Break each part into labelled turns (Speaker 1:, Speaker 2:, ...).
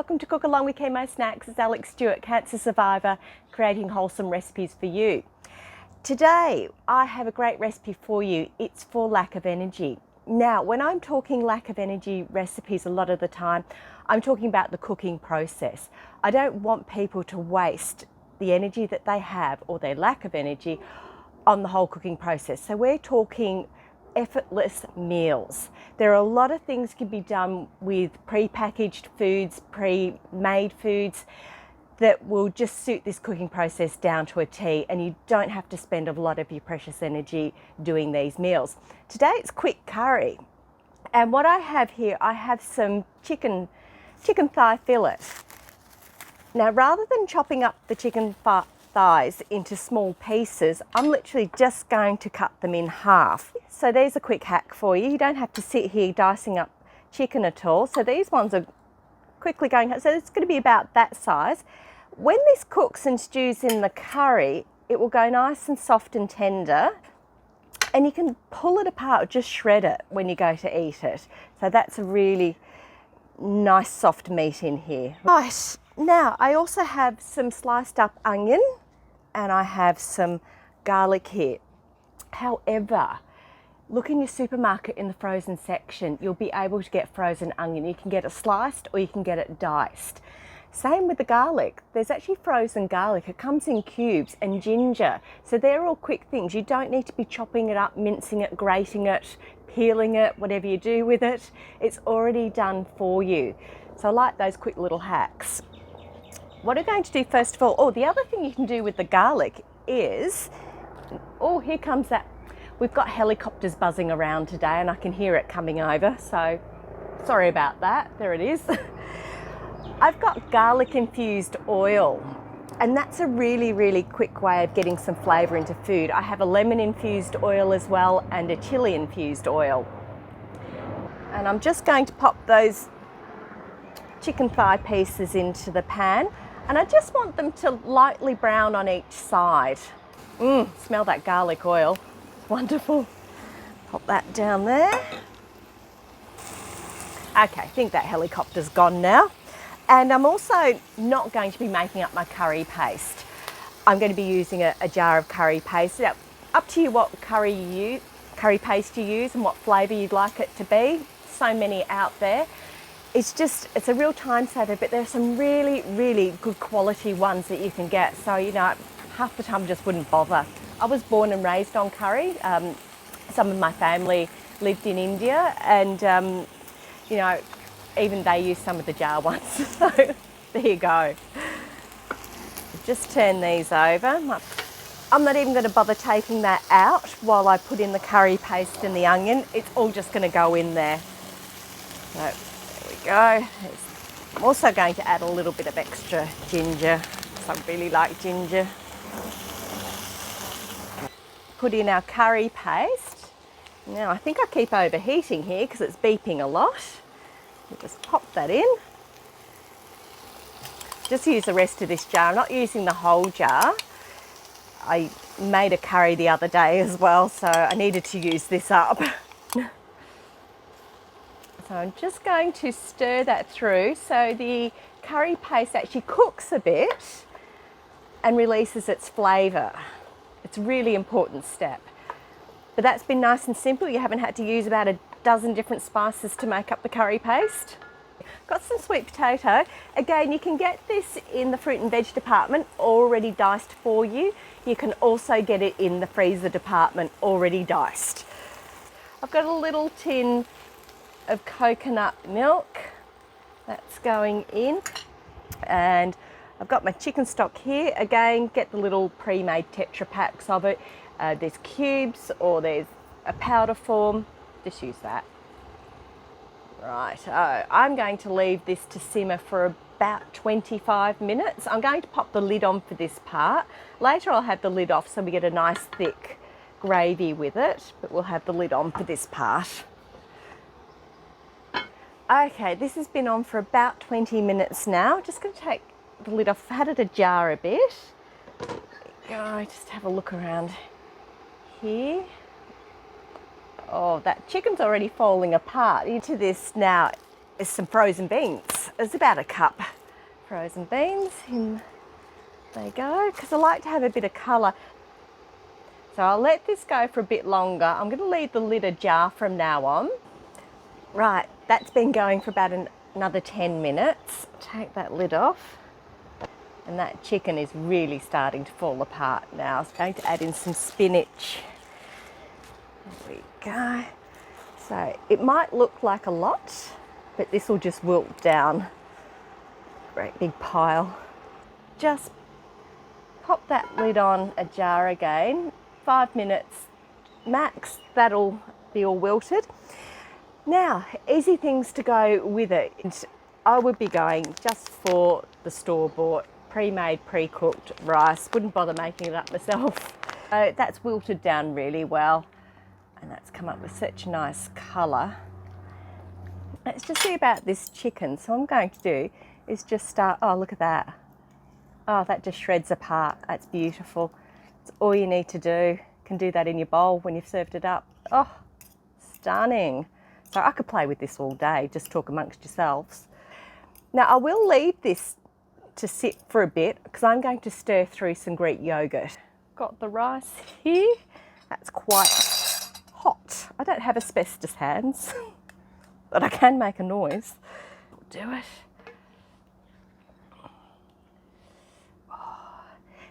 Speaker 1: welcome to Cook Along with Chemo Snacks. It's Alex Stewart, cancer survivor, creating wholesome recipes for you. Today, I have a great recipe for you. It's for lack of energy. Now, when I'm talking lack of energy recipes, a lot of the time, I'm talking about the cooking process. I don't want people to waste the energy that they have or their lack of energy on the whole cooking process. So we're talking effortless meals. There are a lot of things can be done with pre-packaged foods, pre-made foods that will just suit this cooking process down to a T, and you don't have to spend a lot of your precious energy doing these meals. Today it's quick curry, and what I have here, I have some chicken thigh fillet. Now, rather than chopping up the chicken thighs into small pieces, I'm literally just going to cut them in half. So there's a quick hack for you. You don't have to sit here dicing up chicken at all. So these ones are quickly going, so it's going to be about that size. When this cooks and stews in the curry, it will go nice and soft and tender, and you can pull it apart or just shred it when you go to eat it. So that's a really nice soft meat in here. Right, now I also have some sliced up onion and I have some garlic here. However, look in your supermarket in the frozen section, you'll be able to get frozen onion. You can get it sliced or you can get it diced. Same with the garlic. There's actually frozen garlic. It comes in cubes, and ginger. So they're all quick things. You don't need to be chopping it up, mincing it, grating it, peeling it, whatever you do with it. It's already done for you. So I like those quick little hacks. What we're going to do first of all, the other thing you can do with the garlic is, here comes that. We've got helicopters buzzing around today and I can hear it coming over, so sorry about that. There it is. I've got garlic infused oil, and that's a really, really quick way of getting some flavour into food. I have a lemon infused oil as well and a chili infused oil. And I'm just going to pop those chicken thigh pieces into the pan, and I just want them to lightly brown on each side. Smell that garlic oil. Wonderful. Pop that down there. Okay, I think that helicopter's gone now. And I'm also not going to be making up my curry paste. I'm going to be using a jar of curry paste. Now, up to you what curry paste you use and what flavour you'd like it to be. So many out there. It's a real time saver, but there's some really, really good quality ones that you can get. So, half the time I just wouldn't bother. I was born and raised on curry. Some of my family lived in India, and even they use some of the jar ones. So there you go. Just turn these over. I'm not even going to bother taking that out while I put in the curry paste and the onion. It's all just going to go in there. So there we go. I'm also going to add a little bit of extra ginger, because I really like ginger. Put in our curry paste. Now I think I keep overheating here because it's beeping a lot. We'll just pop that in. Just use the rest of this jar. I'm not using the whole jar. I made a curry the other day as well, so I needed to use this up. So I'm just going to stir that through so the curry paste actually cooks a bit and releases its flavour. It's a really important step. But that's been nice and simple. You haven't had to use about a dozen different spices to make up the curry paste. Got some sweet potato. Again, you can get this in the fruit and veg department already diced for you. You can also get it in the freezer department already diced. I've got a little tin of coconut milk that's going in, and I've got my chicken stock here. Again, get the little pre-made Tetra packs of it. There's cubes or there's a powder form. Just use that. Right, I'm going to leave this to simmer for about 25 minutes. I'm going to pop the lid on for this part. Later I'll have the lid off so we get a nice thick gravy with it, but we'll have the lid on for this part. Okay, this has been on for about 20 minutes now. Just going to take the lid off. I've had it ajar a bit. There we go, just have a look around here. Oh, that chicken's already falling apart. Into this now is some frozen beans. there's about a cup frozen beans. In they go, because I like to have a bit of colour. So I'll let this go for a bit longer. I'm going to leave the lid ajar from now on. Right, that's been going for about another 10 minutes. Take that lid off. And that chicken is really starting to fall apart now. I'm going to add in some spinach. There we go. So it might look like a lot, but this will just wilt down. Great big pile. Just pop that lid on ajar again. 5 minutes max, that'll be all wilted. Now, easy things to go with it. I would be going just for the store-bought, pre-made, pre-cooked rice. Wouldn't bother making it up myself. So that's wilted down really well, and that's come up with such nice colour. Let's just see about this chicken. So what I'm going to do is just start, oh look at that. Oh, that just shreds apart. That's beautiful. It's all you need to do. You can do that in your bowl when you've served it up. Oh, stunning. So I could play with this all day, just talk amongst yourselves. Now I will leave this to sit for a bit because I'm going to stir through some Greek yogurt. Got the rice here. That's quite hot. I don't have asbestos hands, but I can make a noise. Do it.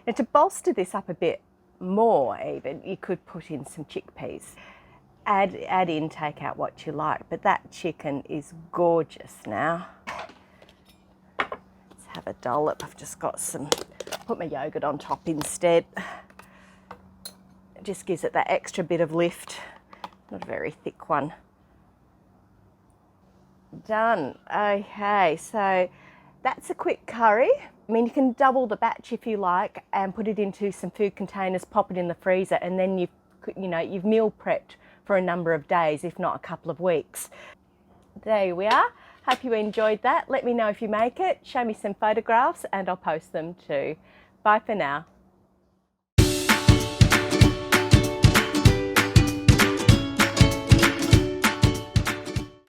Speaker 1: Now to bolster this up a bit more even, you could put in some chickpeas. Add in, take out what you like, but that chicken is gorgeous now. Let's have a dollop. I've just got some, put my yogurt on top instead. It just gives it that extra bit of lift. Not a very thick one. Done. Okay, so that's a quick curry. I mean, you can double the batch if you like and put it into some food containers, pop it in the freezer, and then you've meal prepped for a number of days, if not a couple of weeks. There we are. Hope you enjoyed that. Let me know if you make it. Show me some photographs and I'll post them too. Bye for now.